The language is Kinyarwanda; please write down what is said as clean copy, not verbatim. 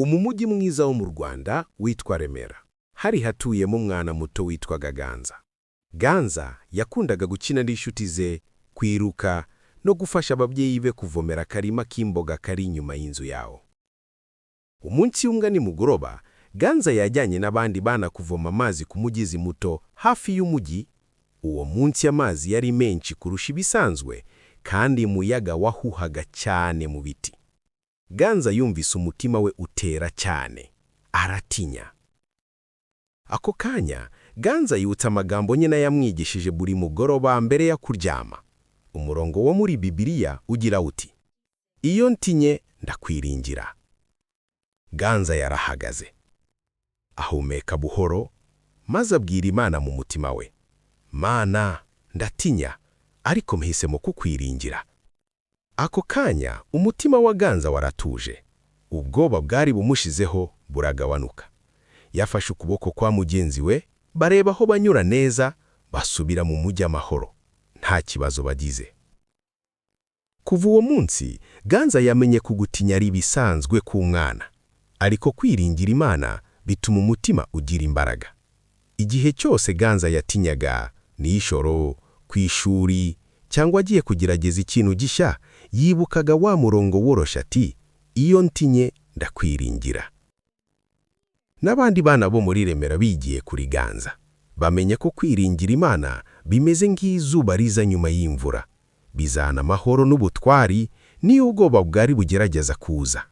Umujyi mwiza wo mu Rwanda witwa Remera. Hari hatuyemo umwana muto witwaga Ganza. Ganza yakundaga gukina n'inshuti ze, kwiruka no gufasha ababyeyi be kuvomera akarima k'imboga kari inyuma y'inzu yawo. Umunsi umwe nimugoroba, Ganza yajyanye n'abandi bana kuvoma amazi ku mugezi muto hafi y'umujyi. Uwo munsi amazi yari menshi kurusha ibisanzwe, kandi umuyaga wahuhaga cyane mu biti. Ganza yumvise umutima we utera cyane, aratinya. Ako kanya, Ganza yibutsa amagambo nyina yamwigishije buri mugoroba mbere ya kuryama. Umurongo wo muri Bibiliya ugira uti: iyo ntinye ndakwiringira. Ganza yarahagaze, ahumeka buhoro, maze abwira Imana mu mutima we: Mana, ndatinya, ariko mpisemo kukwiringira. Ako kanya umutima wa Ganza waratuje, ubwoba bwari bumushizeho buragabanuka. Yafashe ukuboko kwa mugenzi we, bareba aho banyura neza, basubira mu mujyi amahoro, nta kibazo bagize. Kuva uwo munsi, Ganza yamenye kugutinya ari bisanzwe ku mwana, ariko kwiringira Imana bituma umutima ugira imbaraga. Igihe cyose Ganza yatinyaga, nijoro, ku ishuri, cyangwa agiye kugerageza ikintu gishya, yibukaga wa murongo worosha ati: iyo ntinye ndakwiringira. N'abandi bana bo muri Remera bigiye kuri Ganza, bamenye ko kwiringira Imana bimeze nk'izuba riza nyuma y'imvura, bizana amahoro n'ubutwari niyo ubwoba bwari bugerageza kuza.